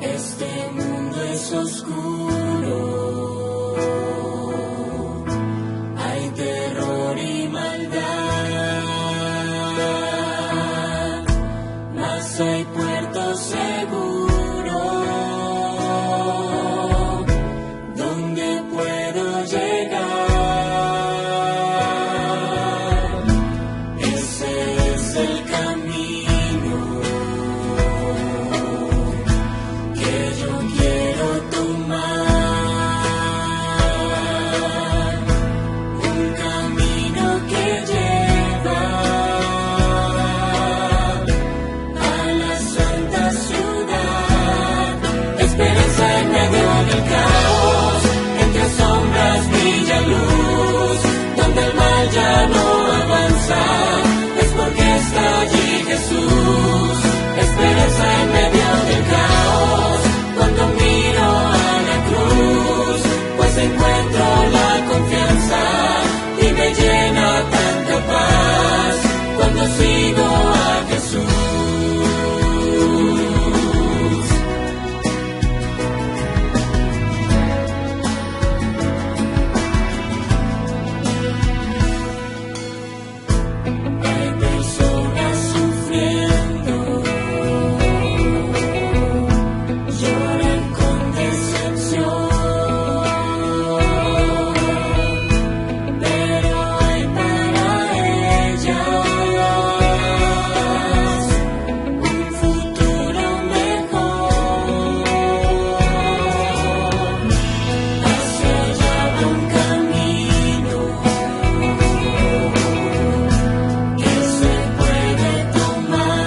Este mundo es oscuro, hay terror y maldad, mas hay puerto seguro donde puedo llegar. Ese es el camino que yo quiero tomar, un camino que lleva a la santa ciudad. Esperanza en medio del caos, entre sombras brilla luz, donde el mal ya no avanza, es porque está allí Jesús. Esperanza en medio del caos, cuando miro a la cruz, pues encuentro la confianza y me llena tanta paz cuando sigo a Jesús. Hay personas sufriendo, lloran con decepción, pero hay para ellas un futuro mejor. Hacia allá va un camino que se puede tomar.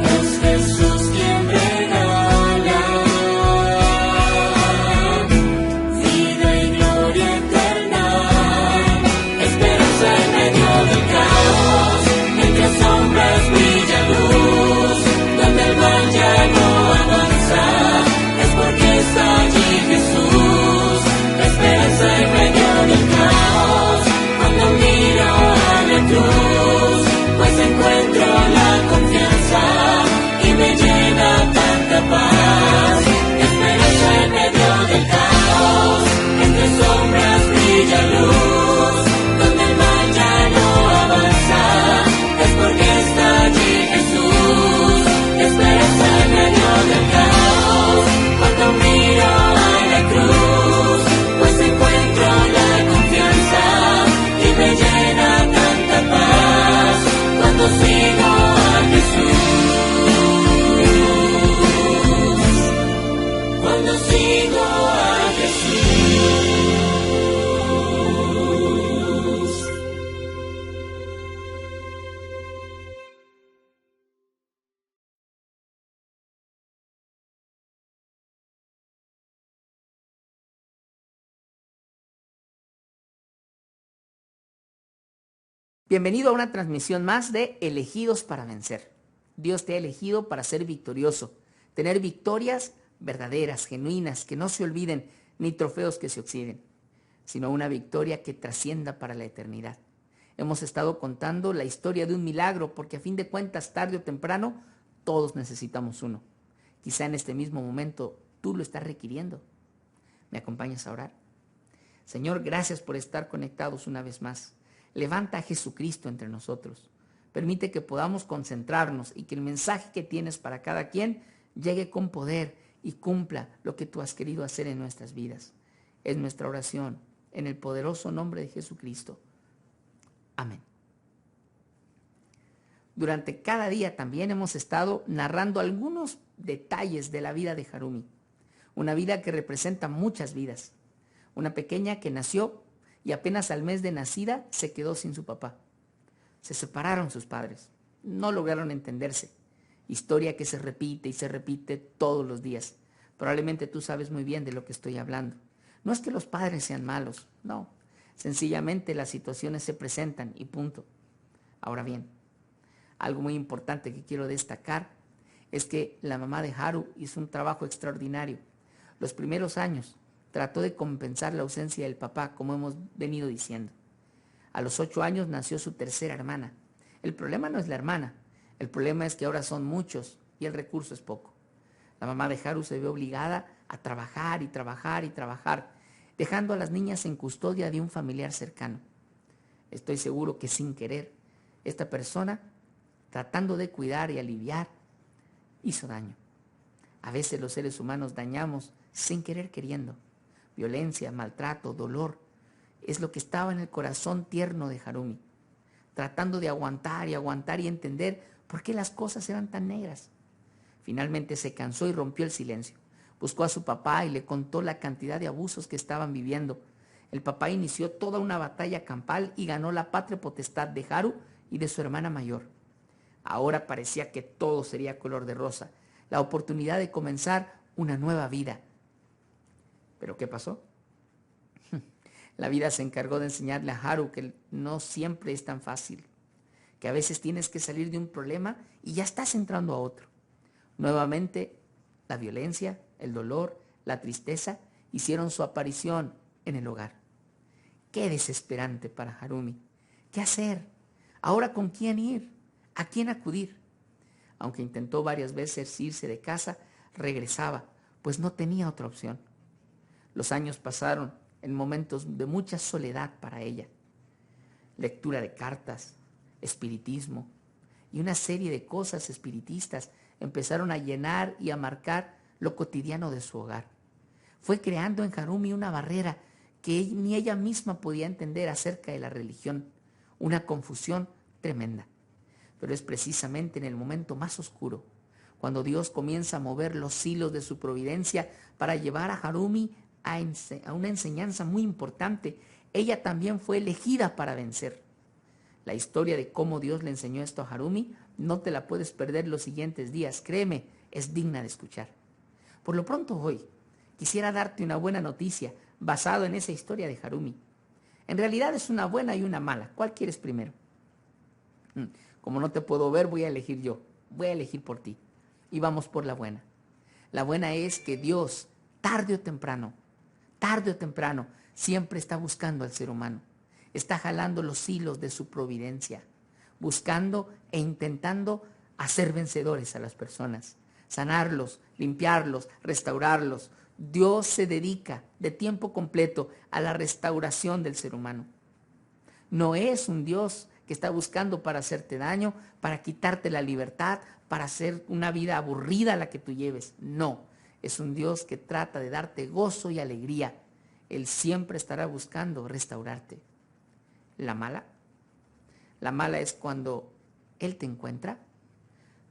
Es Jesús quien regala vida y gloria eterna. Esperanza en medio del caos, entre sombras brilla luz, donde el mal ya no avanza, es porque está allí Jesús. Esperanza en medio del caos, cuando miro a la cruz, pues encuentro la confianza y me llena tanta paz. Esperanza en medio del caos, entre sombras brilla luz, donde el mal ya no avanza, es porque está allí Jesús. Esperanza en medio del caos, cuando miro a la cruz, pues encuentro la confianza y me llena tanta paz cuando sigo a Jesús. Cuando sigo a Jesús. Bienvenido a una transmisión más de Elegidos para Vencer. Dios te ha elegido para ser victorioso, tener victorias verdaderas, genuinas, que no se olviden, ni trofeos que se oxiden, sino una victoria que trascienda para la eternidad. Hemos estado contando la historia de un milagro, porque a fin de cuentas, tarde o temprano, todos necesitamos uno. Quizá en este mismo momento tú lo estás requiriendo. ¿Me acompañas a orar? Señor, gracias por estar conectados una vez más. Levanta a Jesucristo entre nosotros. Permite que podamos concentrarnos y que el mensaje que tienes para cada quien llegue con poder y cumpla lo que tú has querido hacer en nuestras vidas. Es nuestra oración en el poderoso nombre de Jesucristo. Amén. Durante cada día también hemos estado narrando algunos detalles de la vida de Harumi. Una vida que representa muchas vidas. Una pequeña que nació y apenas al mes de nacida se quedó sin su papá. Se separaron sus padres. No lograron entenderse. Historia que se repite y se repite todos los días. Probablemente tú sabes muy bien de lo que estoy hablando. No es que los padres sean malos, no. Sencillamente las situaciones se presentan y punto. Ahora bien, algo muy importante que quiero destacar es que la mamá de Haru hizo un trabajo extraordinario. Los primeros años trató de compensar la ausencia del papá, como hemos venido diciendo. A los 8 años nació su tercera hermana. El problema no es la hermana, el problema es que ahora son muchos y el recurso es poco. La mamá de Haru se ve obligada a trabajar y trabajar y trabajar, dejando a las niñas en custodia de un familiar cercano. Estoy seguro que sin querer, esta persona, tratando de cuidar y aliviar, hizo daño. A veces los seres humanos dañamos sin querer queriendo. Violencia, maltrato, dolor, es lo que estaba en el corazón tierno de Harumi, tratando de aguantar y entender por qué las cosas eran tan negras. Finalmente se cansó y rompió el silencio. Buscó a su papá y le contó la cantidad de abusos que estaban viviendo. El papá inició toda una batalla campal y ganó la patria potestad de Haru y de su hermana mayor. Ahora parecía que todo sería color de rosa, la oportunidad de comenzar una nueva vida. ¿Pero qué pasó? La vida se encargó de enseñarle a Haru que no siempre es tan fácil, que a veces tienes que salir de un problema y ya estás entrando a otro. Nuevamente, la violencia, el dolor, la tristeza hicieron su aparición en el hogar. Qué desesperante para Harumi. ¿Qué hacer? ¿Ahora con quién ir? ¿A quién acudir? Aunque intentó varias veces irse de casa, regresaba, pues no tenía otra opción. Los años pasaron en momentos de mucha soledad para ella. Lectura de cartas, espiritismo y una serie de cosas espiritistas empezaron a llenar y a marcar lo cotidiano de su hogar. Fue creando en Harumi una barrera que ni ella misma podía entender acerca de la religión, una confusión tremenda. Pero es precisamente en el momento más oscuro, cuando Dios comienza a mover los hilos de su providencia para llevar a Harumi a una enseñanza muy importante. Ella también fue elegida para vencer. La historia de cómo Dios le enseñó esto a Harumi no te la puedes perder los siguientes días. Créeme, es digna de escuchar. Por lo pronto hoy, quisiera darte una buena noticia basado en esa historia de Harumi. En realidad es una buena y una mala. ¿Cuál quieres primero? Como no te puedo ver, voy a elegir yo. Voy a elegir por ti. Y vamos por la buena. La buena es que Dios, tarde o temprano, siempre está buscando al ser humano. Está jalando los hilos de su providencia, buscando e intentando hacer vencedores a las personas, sanarlos, limpiarlos, restaurarlos. Dios se dedica de tiempo completo a la restauración del ser humano. No es un Dios que está buscando para hacerte daño, para quitarte la libertad, para hacer una vida aburrida la que tú lleves. No, es un Dios que trata de darte gozo y alegría. Él siempre estará buscando restaurarte. La mala es cuando Él te encuentra,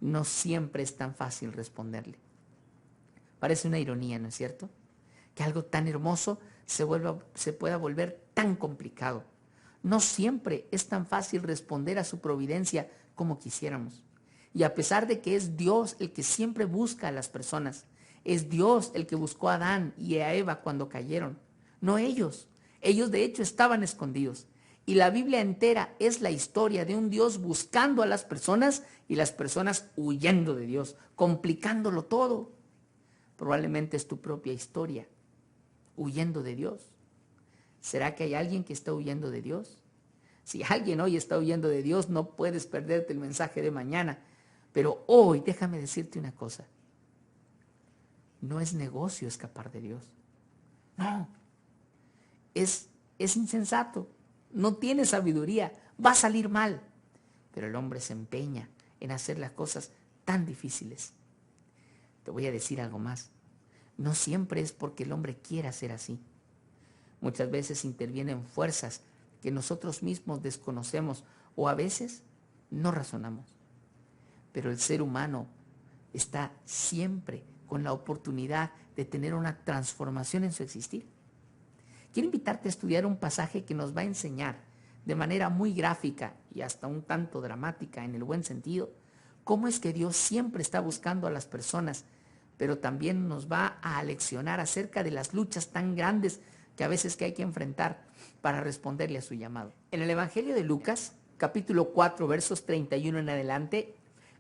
no siempre es tan fácil responderle. Parece una ironía, ¿no es cierto? Que algo tan hermoso se pueda volver tan complicado. No siempre es tan fácil responder a su providencia como quisiéramos. Y a pesar de que es Dios el que siempre busca a las personas, es Dios el que buscó a Adán y a Eva cuando cayeron, no ellos. Ellos de hecho estaban escondidos. Y la Biblia entera es la historia de un Dios buscando a las personas y las personas huyendo de Dios, complicándolo todo. Probablemente es tu propia historia, huyendo de Dios. ¿Será que hay alguien que está huyendo de Dios? Si alguien hoy está huyendo de Dios, no puedes perderte el mensaje de mañana. Pero hoy déjame decirte una cosa. No es negocio escapar de Dios. No. Es insensato. No tiene sabiduría. Va a salir mal. Pero el hombre se empeña en hacer las cosas tan difíciles. Te voy a decir algo más. No siempre es porque el hombre quiera ser así. Muchas veces intervienen fuerzas que nosotros mismos desconocemos o a veces no razonamos. Pero el ser humano está siempre con la oportunidad de tener una transformación en su existir. Quiero invitarte a estudiar un pasaje que nos va a enseñar de manera muy gráfica y hasta un tanto dramática en el buen sentido, cómo es que Dios siempre está buscando a las personas, pero también nos va a aleccionar acerca de las luchas tan grandes que a veces hay que enfrentar para responderle a su llamado. En el Evangelio de Lucas, capítulo 4, versos 31 en adelante,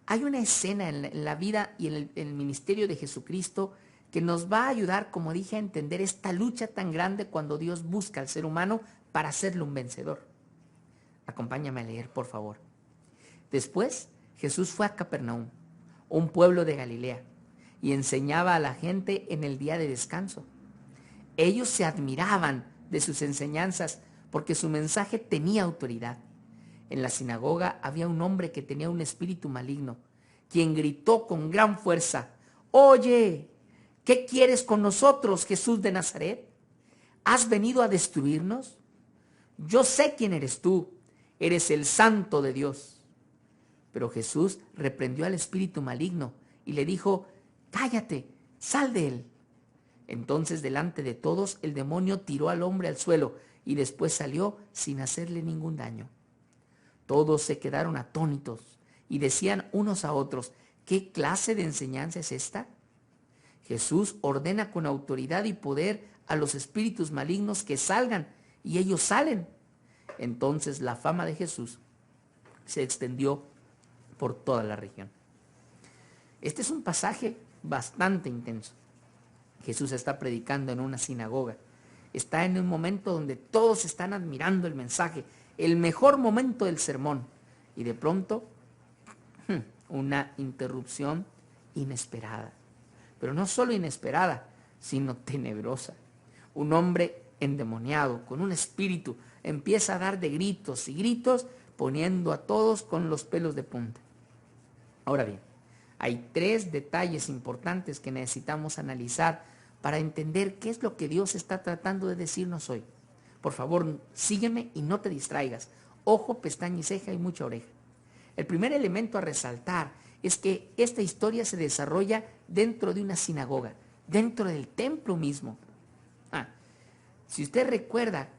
Hay una escena en la vida y en el ministerio de Jesucristo que nos va a ayudar, como dije, a entender esta lucha tan grande cuando Dios busca al ser humano para hacerlo un vencedor. Acompáñame a leer, por favor. Después, Jesús fue a Capernaum, un pueblo de Galilea, y enseñaba a la gente en el día de descanso. Ellos se admiraban de sus enseñanzas porque su mensaje tenía autoridad. En la sinagoga había un hombre que tenía un espíritu maligno, quien gritó con gran fuerza: «Oye, ¿qué quieres con nosotros, Jesús de Nazaret? ¿Has venido a destruirnos? Yo sé quién eres tú, eres el Santo de Dios». Pero Jesús reprendió al espíritu maligno y le dijo: «Cállate, sal de él». Entonces, delante de todos, el demonio tiró al hombre al suelo y después salió sin hacerle ningún daño. Todos se quedaron atónitos y decían unos a otros: ¿qué clase de enseñanza es esta? Jesús ordena con autoridad y poder a los espíritus malignos que salgan, y ellos salen. Entonces la fama de Jesús se extendió por toda la región. Este es un pasaje bastante intenso. Jesús está predicando en una sinagoga. Está en un momento donde todos están admirando el mensaje, el mejor momento del sermón. Y de pronto, una interrupción inesperada. Pero no solo inesperada, sino tenebrosa. Un hombre endemoniado, con un espíritu, empieza a dar de gritos y gritos, poniendo a todos con los pelos de punta. Ahora bien, hay 3 detalles importantes que necesitamos analizar para entender qué es lo que Dios está tratando de decirnos hoy. Por favor, sígueme y no te distraigas. Ojo, pestaña y ceja y mucha oreja. El primer elemento a resaltar es que esta historia se desarrolla dentro de una sinagoga, dentro del templo mismo. Si usted recuerda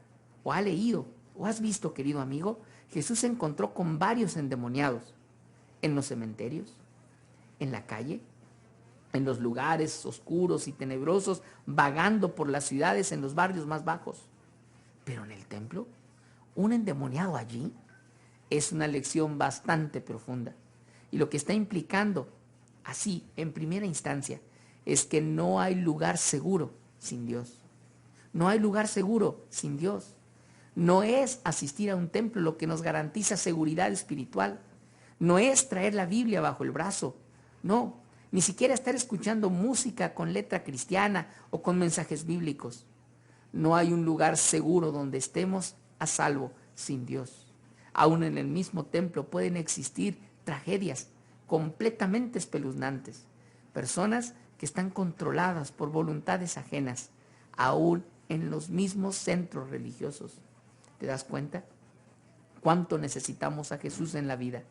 o ha leído o has visto, querido amigo, Jesús se encontró con varios endemoniados en los cementerios, en la calle, en los lugares oscuros y tenebrosos, vagando por las ciudades en los barrios más bajos. Pero en el templo, un endemoniado allí es una lección bastante profunda. Y lo que está implicando, así, en primera instancia, es que no hay lugar seguro sin Dios. No hay lugar seguro sin Dios. No es asistir a un templo lo que nos garantiza seguridad espiritual. No es traer la Biblia bajo el brazo. No, ni siquiera estar escuchando música con letra cristiana o con mensajes bíblicos. No hay un lugar seguro donde estemos a salvo sin Dios. Aún en el mismo templo pueden existir tragedias completamente espeluznantes. Personas que están controladas por voluntades ajenas, aún en los mismos centros religiosos. ¿Te das cuenta? ¿Cuánto necesitamos a Jesús en la vida?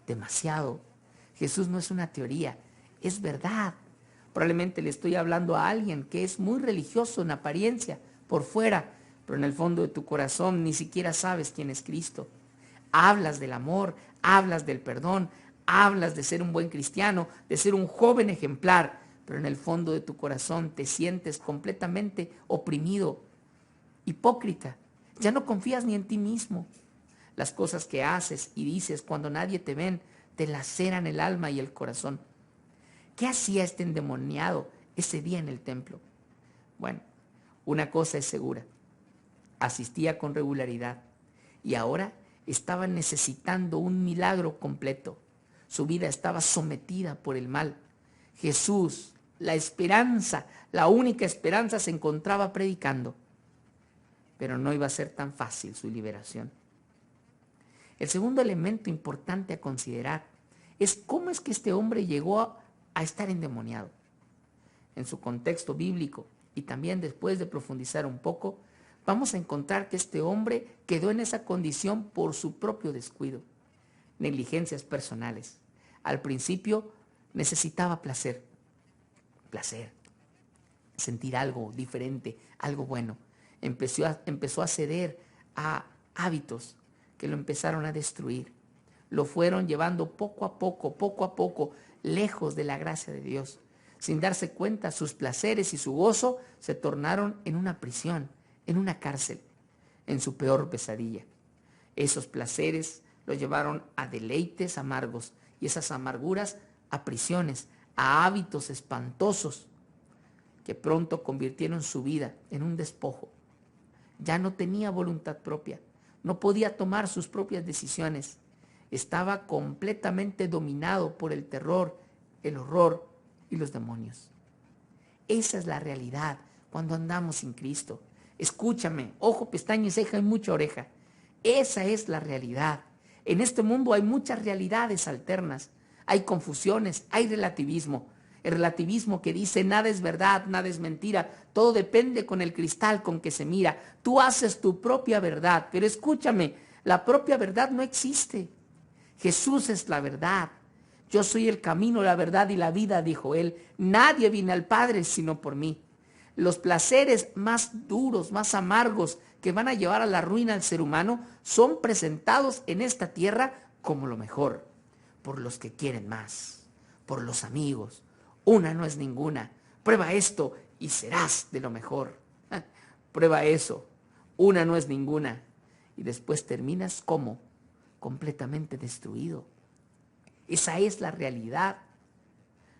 Demasiado. Jesús no es una teoría, es verdad. Probablemente le estoy hablando a alguien que es muy religioso en apariencia, por fuera, pero en el fondo de tu corazón ni siquiera sabes quién es Cristo. Hablas del amor, hablas del perdón, hablas de ser un buen cristiano, de ser un joven ejemplar, pero en el fondo de tu corazón te sientes completamente oprimido, hipócrita. Ya no confías ni en ti mismo. Las cosas que haces y dices cuando nadie te ven te laceran el alma y el corazón. ¿Qué hacía este endemoniado ese día en el templo? Bueno, una cosa es segura. Asistía con regularidad y ahora estaba necesitando un milagro completo. Su vida estaba sometida por el mal. Jesús, la esperanza, la única esperanza, se encontraba predicando. Pero no iba a ser tan fácil su liberación. El segundo elemento importante a considerar es cómo es que este hombre llegó a estar endemoniado. En su contexto bíblico y también después de profundizar un poco, vamos a encontrar que este hombre quedó en esa condición por su propio descuido, negligencias personales. Al principio necesitaba placer, sentir algo diferente, algo bueno. Empezó a ceder a hábitos que lo empezaron a destruir. Lo fueron llevando poco a poco, lejos de la gracia de Dios. Sin darse cuenta, sus placeres y su gozo se tornaron en una prisión, en una cárcel, en su peor pesadilla. Esos placeres lo llevaron a deleites amargos y esas amarguras a prisiones, a hábitos espantosos que pronto convirtieron su vida en un despojo. Ya no tenía voluntad propia, no podía tomar sus propias decisiones. Estaba completamente dominado por el terror, el horror y los demonios. Esa es la realidad cuando andamos sin Cristo. Escúchame, ojo, pestaña, ceja y mucha oreja. Esa es la realidad. En este mundo hay muchas realidades alternas. Hay confusiones, hay relativismo. El relativismo que dice nada es verdad, nada es mentira. Todo depende con el cristal con que se mira. Tú haces tu propia verdad. Pero escúchame, la propia verdad no existe. Jesús es la verdad. Yo soy el camino, la verdad y la vida, dijo él. Nadie viene al Padre sino por mí. Los placeres más duros, más amargos que van a llevar a la ruina al ser humano son presentados en esta tierra como lo mejor, por los que quieren más, por los amigos. Una no es ninguna. Prueba esto y serás de lo mejor. Prueba eso. Una no es ninguna. Y después terminas como completamente destruido. Esa es la realidad.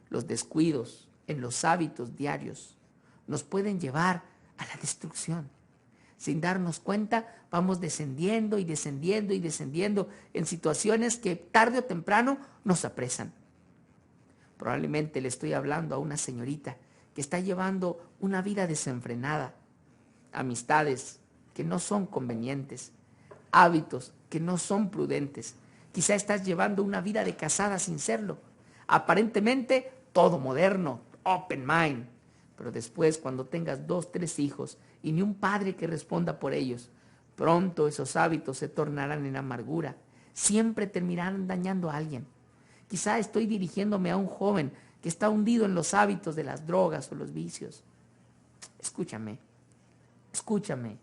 Los descuidos en los hábitos diarios nos pueden llevar a la destrucción. Sin darnos cuenta, vamos descendiendo y descendiendo y descendiendo en situaciones que tarde o temprano nos apresan. Probablemente le estoy hablando a una señorita que está llevando una vida desenfrenada, amistades que no son convenientes, hábitos que no son prudentes. Quizá estás llevando una vida de casada sin serlo. Aparentemente todo moderno, open mind. Pero después, cuando tengas 2, 3 hijos y ni un padre que responda por ellos, pronto esos hábitos se tornarán en amargura. Siempre terminarán dañando a alguien. Quizá estoy dirigiéndome a un joven que está hundido en los hábitos de las drogas o los vicios. Escúchame, escúchame.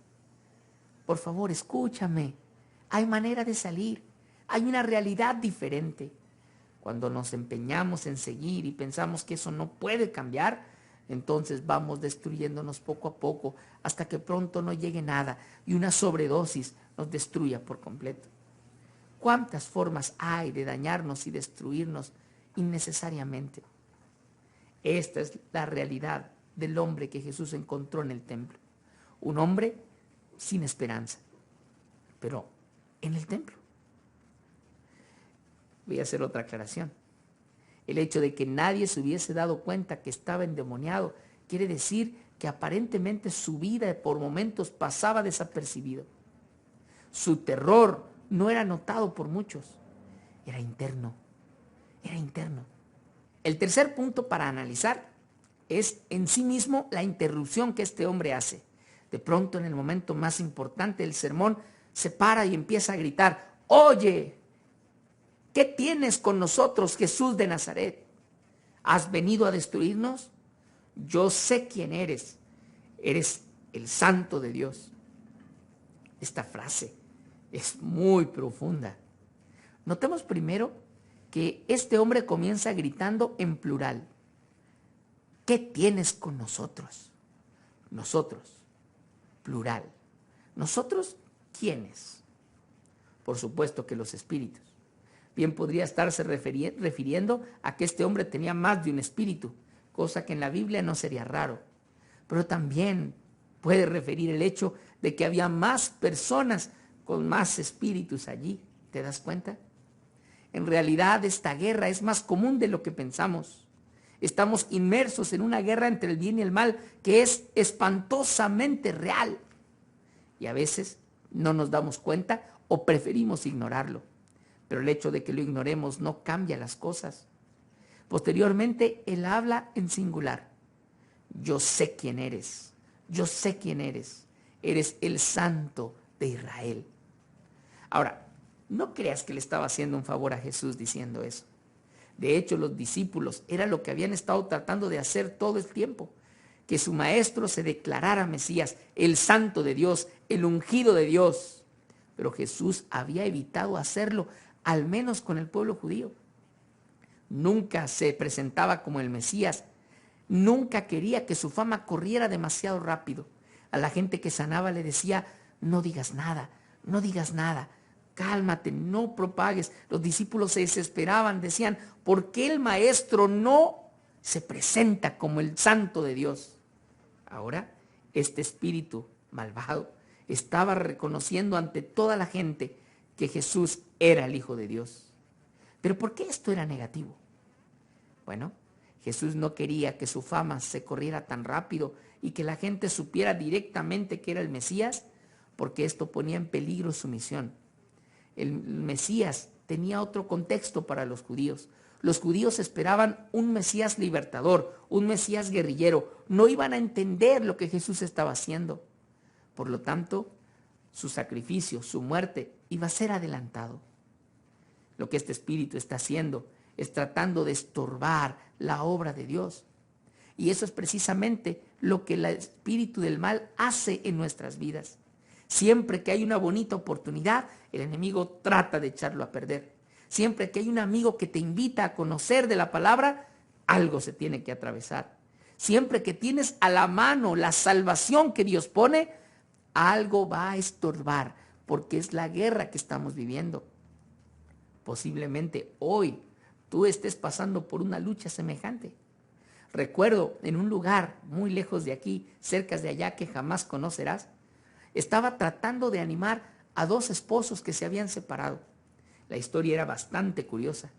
Por favor, escúchame. Hay manera de salir. Hay una realidad diferente. Cuando nos empeñamos en seguir y pensamos que eso no puede cambiar, entonces vamos destruyéndonos poco a poco hasta que pronto no llegue nada y una sobredosis nos destruya por completo. ¿Cuántas formas hay de dañarnos y destruirnos innecesariamente? Esta es la realidad del hombre que Jesús encontró en el templo. Un hombre sin esperanza, pero en el templo. Voy a hacer otra aclaración. El hecho de que nadie se hubiese dado cuenta que estaba endemoniado quiere decir que aparentemente su vida por momentos pasaba desapercibido. Su terror no era notado por muchos, era interno, era interno. El tercer punto para analizar es en sí mismo la interrupción que este hombre hace. De pronto, en el momento más importante del sermón, se para y empieza a gritar: «Oye, ¿qué tienes con nosotros, Jesús de Nazaret? ¿Has venido a destruirnos? Yo sé quién eres. Eres el Santo de Dios». Esta frase es muy profunda. Notemos primero que este hombre comienza gritando en plural. ¿Qué tienes con nosotros? Nosotros, plural. ¿Nosotros quiénes? Por supuesto que los espíritus. Bien podría estarse refiriendo a que este hombre tenía más de un espíritu, cosa que en la Biblia no sería raro. Pero también puede referir el hecho de que había más personas con más espíritus allí. ¿Te das cuenta? En realidad esta guerra es más común de lo que pensamos. Estamos inmersos en una guerra entre el bien y el mal que es espantosamente real. Y a veces no nos damos cuenta o preferimos ignorarlo. Pero el hecho de que lo ignoremos no cambia las cosas. Posteriormente, él habla en singular. Yo sé quién eres. Yo sé quién eres. Eres el Santo de Israel. Ahora, no creas que le estaba haciendo un favor a Jesús diciendo eso. De hecho, los discípulos era lo que habían estado tratando de hacer todo el tiempo. Que su maestro se declarara Mesías, el Santo de Dios, el ungido de Dios. Pero Jesús había evitado hacerlo, al menos con el pueblo judío. Nunca se presentaba como el Mesías. Nunca quería que su fama corriera demasiado rápido. A la gente que sanaba le decía: no digas nada, no digas nada. cálmate, no propagues. Los discípulos se desesperaban, decían, ¿por qué el maestro no se presenta como el santo de Dios? Ahora, este espíritu malvado estaba reconociendo ante toda la gente que Jesús era el Hijo de Dios. ¿Pero por qué esto era negativo? Bueno, Jesús no quería que su fama se corriera tan rápido y que la gente supiera directamente que era el Mesías, porque esto ponía en peligro su misión. El Mesías tenía otro contexto para los judíos. Los judíos esperaban un Mesías libertador, un Mesías guerrillero. No iban a entender lo que Jesús estaba haciendo. Por lo tanto, su sacrificio, su muerte, iba a ser adelantado. Lo que este espíritu está haciendo es tratando de estorbar la obra de Dios. Y eso es precisamente lo que el espíritu del mal hace en nuestras vidas. Siempre que hay una bonita oportunidad, el enemigo trata de echarlo a perder. Siempre que hay un amigo que te invita a conocer de la palabra, algo se tiene que atravesar. Siempre que tienes a la mano la salvación que Dios pone, algo va a estorbar, porque es la guerra que estamos viviendo. Posiblemente hoy tú estés pasando por una lucha semejante. Recuerdo en un lugar muy lejos de aquí, cerca de allá que jamás conocerás, estaba tratando de animar a dos esposos que se habían separado. La historia era bastante curiosa.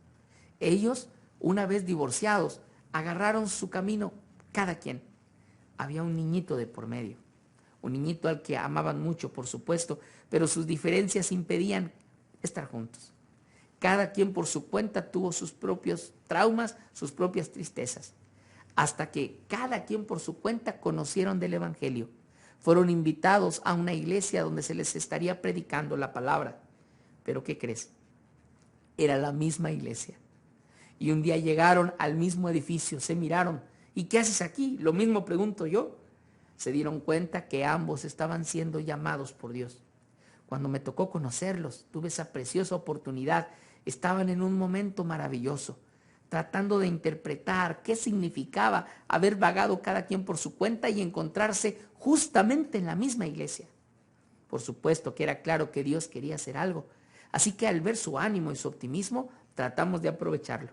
Ellos, una vez divorciados, agarraron su camino cada quien. Había un niñito de por medio, un niñito al que amaban mucho, por supuesto, pero sus diferencias impedían estar juntos. Cada quien por su cuenta tuvo sus propios traumas, sus propias tristezas, hasta que cada quien por su cuenta conocieron del Evangelio. Fueron invitados a una iglesia donde se les estaría predicando la palabra. ¿Pero qué crees? Era la misma iglesia. Y un día llegaron al mismo edificio, se miraron. ¿Y qué haces aquí? Lo mismo pregunto yo. Se dieron cuenta que ambos estaban siendo llamados por Dios. Cuando me tocó conocerlos, tuve esa preciosa oportunidad. Estaban en un momento maravilloso, tratando de interpretar qué significaba haber vagado cada quien por su cuenta y encontrarse justamente en la misma iglesia. Por supuesto que era claro que Dios quería hacer algo, así que al ver su ánimo y su optimismo, tratamos de aprovecharlo.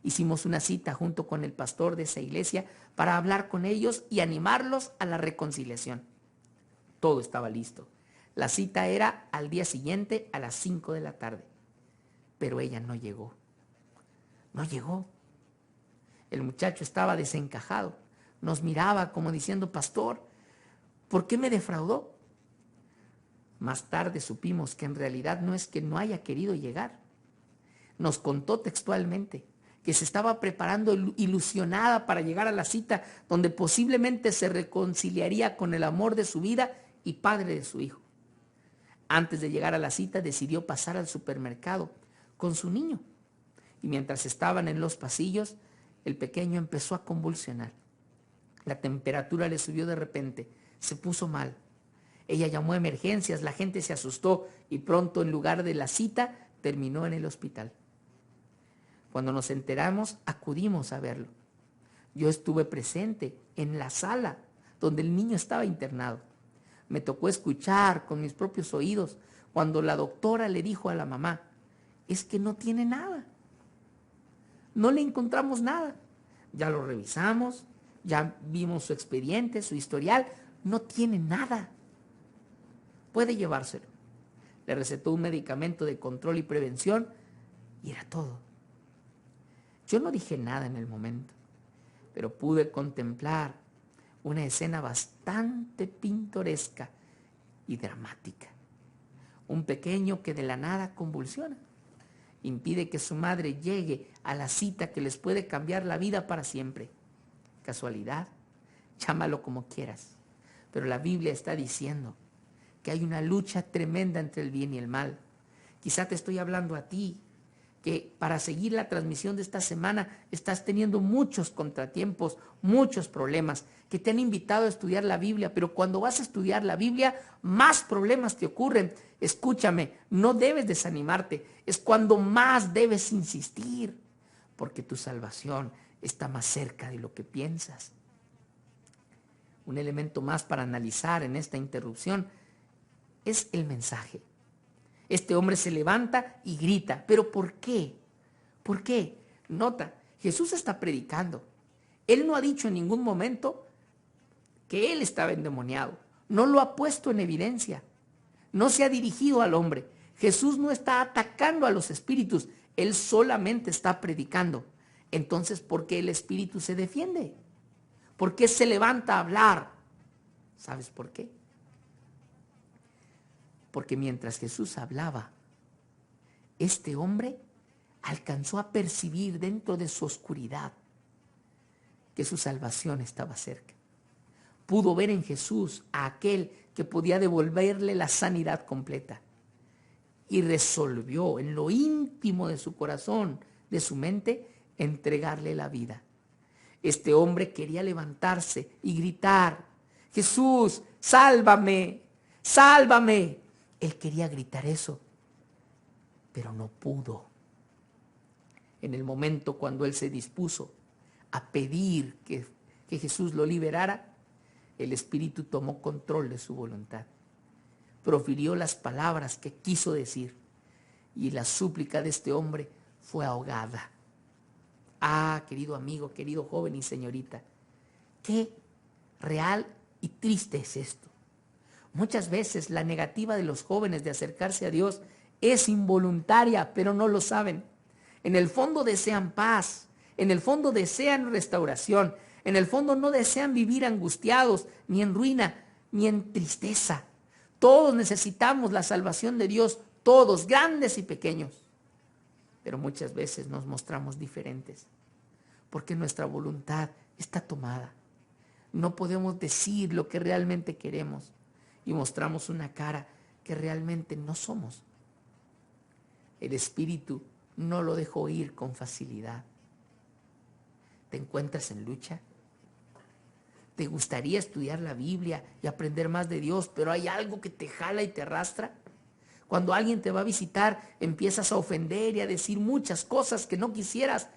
Hicimos una cita junto con el pastor de esa iglesia para hablar con ellos y animarlos a la reconciliación. Todo estaba listo. La cita era al día siguiente a las 5 de la tarde, pero ella no llegó. No llegó. El muchacho estaba desencajado. Nos miraba como diciendo, pastor, ¿por qué me defraudó? Más tarde supimos que en realidad no es que no haya querido llegar. Nos contó textualmente que se estaba preparando ilusionada para llegar a la cita donde posiblemente se reconciliaría con el amor de su vida y padre de su hijo. Antes de llegar a la cita decidió pasar al supermercado con su niño. Y mientras estaban en los pasillos, el pequeño empezó a convulsionar. La temperatura le subió de repente, se puso mal. Ella llamó a emergencias, la gente se asustó y pronto en lugar de la cita terminó en el hospital. Cuando nos enteramos, acudimos a verlo. Yo estuve presente en la sala donde el niño estaba internado. Me tocó escuchar con mis propios oídos cuando la doctora le dijo a la mamá, es que no tiene nada. No le encontramos nada. Ya lo revisamos, ya vimos su expediente, su historial, no tiene nada. Puede llevárselo. Le recetó un medicamento de control y prevención y era todo. Yo no dije nada en el momento, pero pude contemplar una escena bastante pintoresca y dramática. Un pequeño que de la nada convulsiona, impide que su madre llegue a la cita que les puede cambiar la vida para siempre. Casualidad, llámalo como quieras, pero la Biblia está diciendo que hay una lucha tremenda entre el bien y el mal. Quizá te estoy hablando a ti, que para seguir la transmisión de esta semana estás teniendo muchos contratiempos, muchos problemas, que te han invitado a estudiar la Biblia, pero cuando vas a estudiar la Biblia, más problemas te ocurren. Escúchame, no debes desanimarte, es cuando más debes insistir, porque tu salvación está más cerca de lo que piensas. Un elemento más para analizar en esta interrupción es el mensaje. Este hombre se levanta y grita. ¿Pero por qué? ¿Por qué? Nota, Jesús está predicando. Él no ha dicho en ningún momento que él estaba endemoniado. No lo ha puesto en evidencia. No se ha dirigido al hombre. Jesús no está atacando a los espíritus. Él solamente está predicando. Entonces, ¿por qué el espíritu se defiende? ¿Por qué se levanta a hablar? ¿Sabes por qué? Porque mientras Jesús hablaba, este hombre alcanzó a percibir dentro de su oscuridad que su salvación estaba cerca. Pudo ver en Jesús a aquel que podía devolverle la sanidad completa. Y resolvió en lo íntimo de su corazón, de su mente, entregarle la vida. Este hombre quería levantarse y gritar: Jesús, sálvame, sálvame. Él quería gritar eso, pero no pudo. En el momento cuando él se dispuso a pedir que Jesús lo liberara, el Espíritu tomó control de su voluntad. Profirió las palabras que quiso decir y la súplica de este hombre fue ahogada. Ah, querido amigo, querido joven y señorita, qué real y triste es esto. Muchas veces la negativa de los jóvenes de acercarse a Dios es involuntaria, pero no lo saben. En el fondo desean paz, en el fondo desean restauración, en el fondo no desean vivir angustiados, ni en ruina, ni en tristeza. Todos necesitamos la salvación de Dios, todos, grandes y pequeños. Pero muchas veces nos mostramos diferentes, porque nuestra voluntad está tomada. No podemos decir lo que realmente queremos y mostramos una cara que realmente no somos. El Espíritu no lo dejó ir con facilidad. ¿Te encuentras en lucha? ¿Te gustaría estudiar la Biblia y aprender más de Dios, pero hay algo que te jala y te arrastra? Cuando alguien te va a visitar, empiezas a ofender y a decir muchas cosas que no quisieras.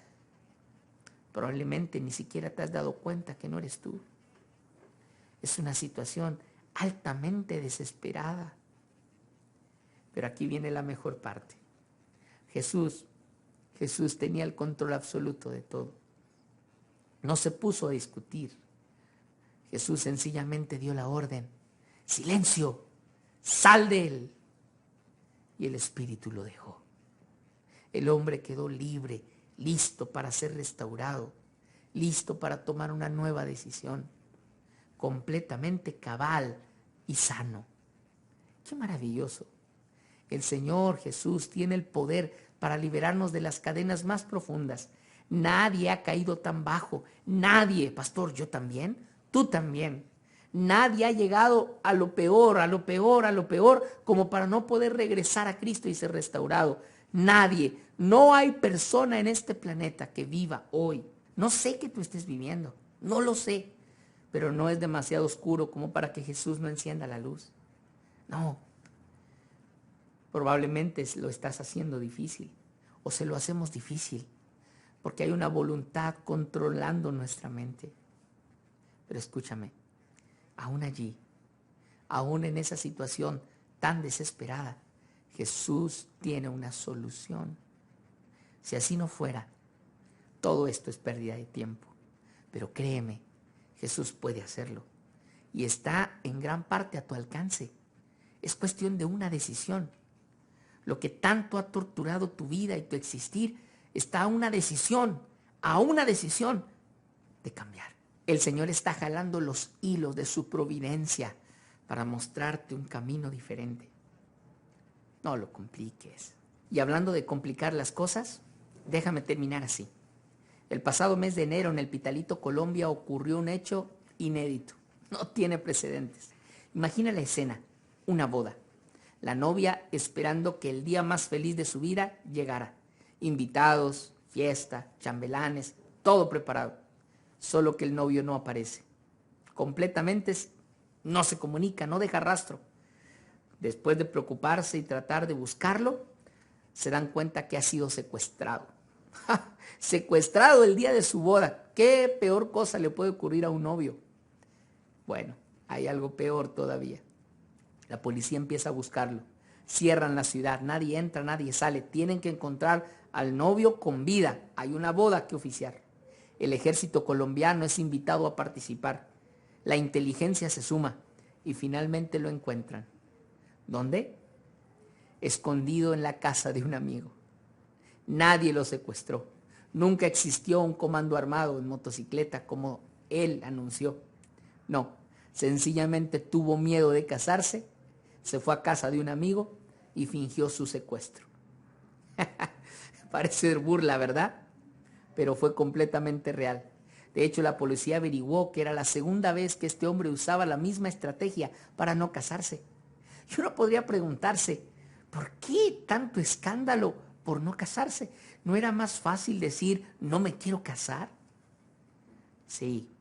Probablemente ni siquiera te has dado cuenta que no eres tú. Es una situación altamente desesperada. Pero aquí viene la mejor parte. Jesús tenía el control absoluto de todo. No se puso a discutir. Jesús sencillamente dio la orden: silencio, sal de él. Y el Espíritu lo dejó. El hombre quedó libre, listo para ser restaurado, listo para tomar una nueva decisión, completamente cabal y sano. ¡Qué maravilloso! El Señor Jesús tiene el poder para liberarnos de las cadenas más profundas. Nadie ha caído tan bajo. Nadie, pastor, yo también, tú también. Nadie ha llegado a lo peor, a lo peor, a lo peor, como para no poder regresar a Cristo y ser restaurado. Nadie. No hay persona en este planeta que viva hoy. No sé que tú estés viviendo, no lo sé, pero no es demasiado oscuro como para que Jesús no encienda la luz. No. Probablemente lo estás haciendo difícil o se lo hacemos difícil porque hay una voluntad controlando nuestra mente. Pero escúchame, aún allí, aún en esa situación tan desesperada, Jesús tiene una solución. Si así no fuera, todo esto es pérdida de tiempo. Pero créeme, Jesús puede hacerlo y está en gran parte a tu alcance. Es cuestión de una decisión. Lo que tanto ha torturado tu vida y tu existir está a una decisión de cambiar. El Señor está jalando los hilos de su providencia para mostrarte un camino diferente. No lo compliques. Y hablando de complicar las cosas, déjame terminar así. El pasado mes de enero en el Pitalito, Colombia, ocurrió un hecho inédito. No tiene precedentes. Imagina la escena, una boda. La novia esperando que el día más feliz de su vida llegara. Invitados, fiesta, chambelanes, todo preparado. Solo que el novio no aparece. Completamente no se comunica, no deja rastro. Después de preocuparse y tratar de buscarlo, se dan cuenta que ha sido secuestrado. Secuestrado el día de su boda. ¿Qué peor cosa le puede ocurrir a un novio? Bueno, hay algo peor todavía. La policía empieza a buscarlo. Cierran la ciudad, nadie entra, nadie sale. Tienen que encontrar al novio con vida. Hay una boda que oficiar. El ejército colombiano es invitado a participar. La inteligencia se suma y finalmente lo encuentran. ¿Dónde? Escondido en la casa de un amigo. Nadie lo secuestró. Nunca existió un comando armado en motocicleta como él anunció. No, sencillamente tuvo miedo de casarse, se fue a casa de un amigo y fingió su secuestro. Parece burla, ¿verdad? Pero fue completamente real. De hecho, la policía averiguó que era la segunda vez que este hombre usaba la misma estrategia para no casarse. Y uno podría preguntarse, ¿por qué tanto escándalo por no casarse? ¿No era más fácil decir, no me quiero casar? Sí,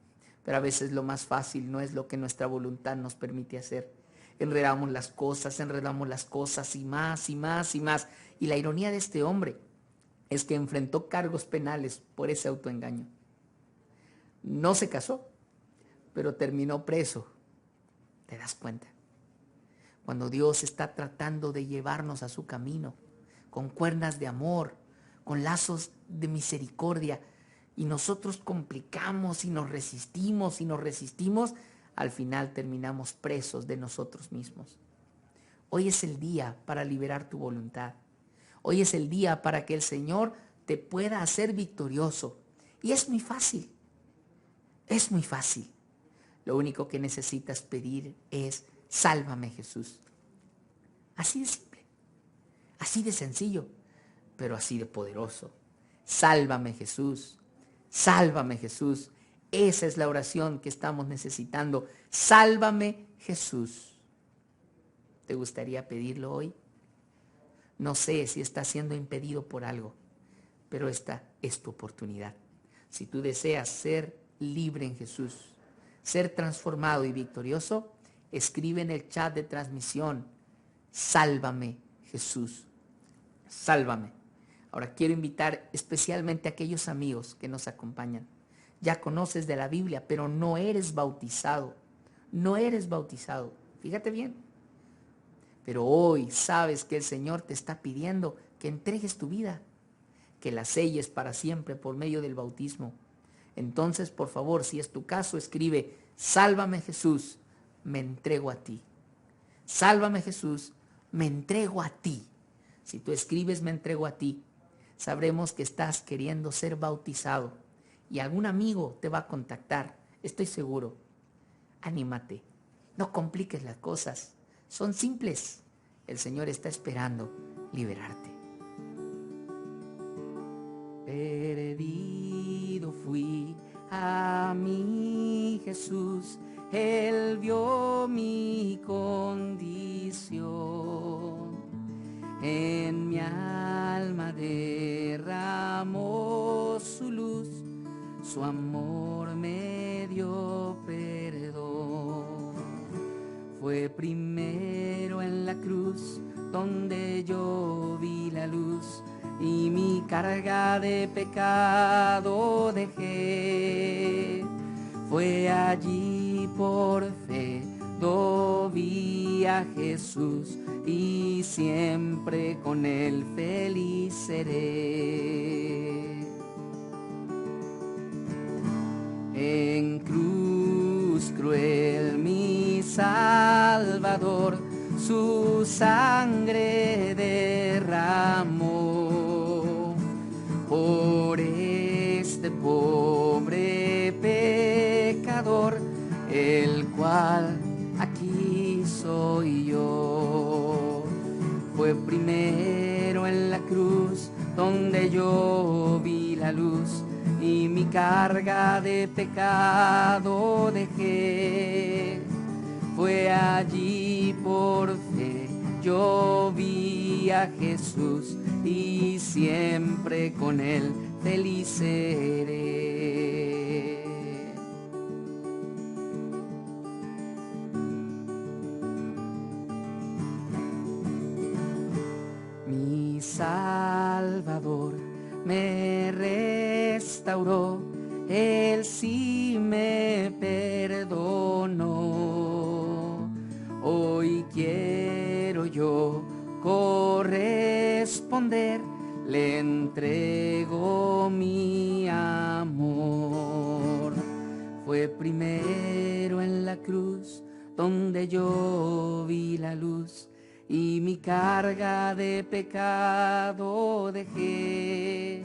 pero a veces lo más fácil no es lo que nuestra voluntad nos permite hacer. Enredamos las cosas y más y más y más. Y la ironía de este hombre es que enfrentó cargos penales por ese autoengaño. No se casó, pero terminó preso. ¿Te das cuenta? Cuando Dios está tratando de llevarnos a su camino, con cuerdas de amor, con lazos de misericordia, y nosotros complicamos y nos resistimos, al final terminamos presos de nosotros mismos. Hoy es el día para liberar tu voluntad. Hoy es el día para que el Señor te pueda hacer victorioso. Y es muy fácil. Es muy fácil. Lo único que necesitas pedir es, sálvame, Jesús. Así de simple, así de sencillo, pero así de poderoso. Sálvame, Jesús. Sálvame, Jesús. Esa es la oración que estamos necesitando. Sálvame, Jesús. ¿Te gustaría pedirlo hoy? No sé si está siendo impedido por algo, pero esta es tu oportunidad. Si tú deseas ser libre en Jesús, ser transformado y victorioso, escribe en el chat de transmisión, sálvame, Jesús, sálvame. Ahora quiero invitar especialmente a aquellos amigos que nos acompañan. Ya conoces de la Biblia, pero no eres bautizado. No eres bautizado. Fíjate bien. Pero hoy sabes que el Señor te está pidiendo que entregues tu vida, que la selles para siempre por medio del bautismo. Entonces, por favor, si es tu caso, escribe, sálvame, Jesús, me entrego a ti. Sálvame, Jesús, me entrego a ti. Si tú escribes, me entrego a ti, sabremos que estás queriendo ser bautizado y algún amigo te va a contactar, estoy seguro. Anímate, no compliques las cosas, son simples. El Señor está esperando liberarte. Perdido fui a mi Jesús, Él vio mi condición, en mi alma derramó su luz, su amor me dio perdón. Fue primero en la cruz donde yo vi la luz y mi carga de pecado dejé. Fue allí por fe do vi a Jesús y siempre con Él feliz seré. En cruz cruel mi Salvador su sangre derramó por este pobre pecador, el cual aquí soy yo. Fue primero en la cruz donde yo vi la luz y mi carga de pecado dejé. Fue allí por fe yo vi a Jesús y siempre con Él feliz seré. Mi Salvador me restauró, Él sí me perdonó. Hoy quiero yo responder, le entrego mi amor. Fue primero en la cruz donde yo vi la luz y mi carga de pecado dejé.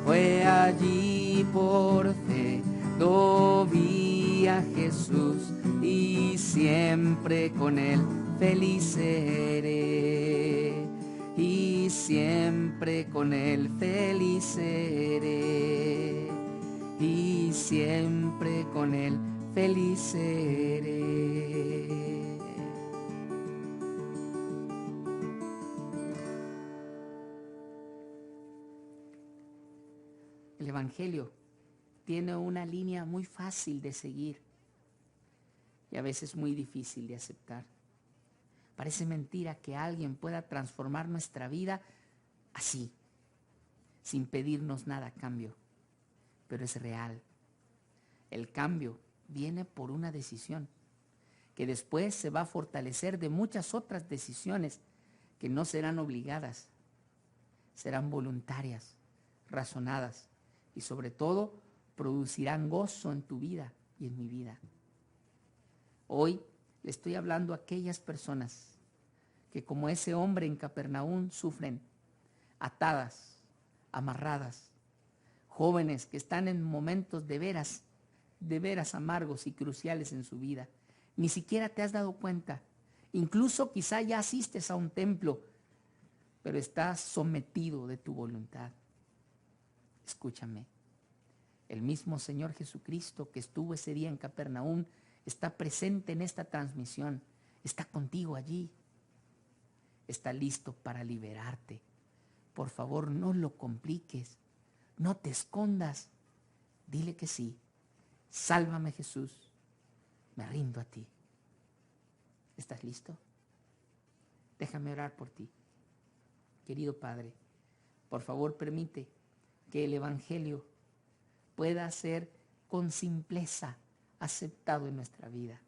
Fue allí por fe, lo vi a Jesús y siempre con él feliz seré. Y siempre con él feliz seré. Y siempre con él feliz seré. El Evangelio tiene una línea muy fácil de seguir y a veces muy difícil de aceptar. Parece mentira que alguien pueda transformar nuestra vida así, sin pedirnos nada a cambio, pero es real. El cambio viene por una decisión, que después se va a fortalecer de muchas otras decisiones que no serán obligadas, serán voluntarias, razonadas y sobre todo producirán gozo en tu vida y en mi vida. Hoy le estoy hablando a aquellas personas que como ese hombre en Capernaum sufren, atadas, amarradas, jóvenes que están en momentos de veras amargos y cruciales en su vida. Ni siquiera te has dado cuenta. Incluso quizá ya asistes a un templo, pero estás sometido de tu voluntad. Escúchame. El mismo Señor Jesucristo que estuvo ese día en Capernaum está presente en esta transmisión. Está contigo allí. Está listo para liberarte. Por favor, no lo compliques. No te escondas. Dile que sí. Sálvame, Jesús. Me rindo a ti. ¿Estás listo? Déjame orar por ti. Querido Padre, por favor permite que el Evangelio pueda ser con simpleza aceptado en nuestra vida.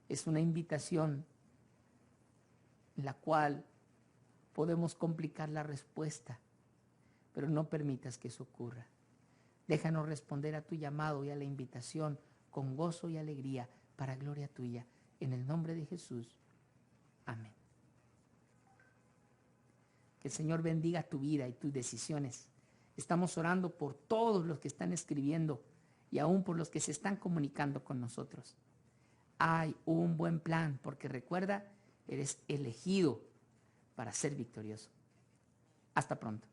Es una invitación en la cual podemos complicar la respuesta, pero no permitas que eso ocurra. Déjanos responder a tu llamado y a la invitación con gozo y alegría para gloria tuya. En el nombre de Jesús. Amén. Que el Señor bendiga tu vida y tus decisiones. Estamos orando por todos los que están escribiendo y aún por los que se están comunicando con nosotros. Hay un buen plan porque recuerda, eres elegido para ser victorioso. Hasta pronto.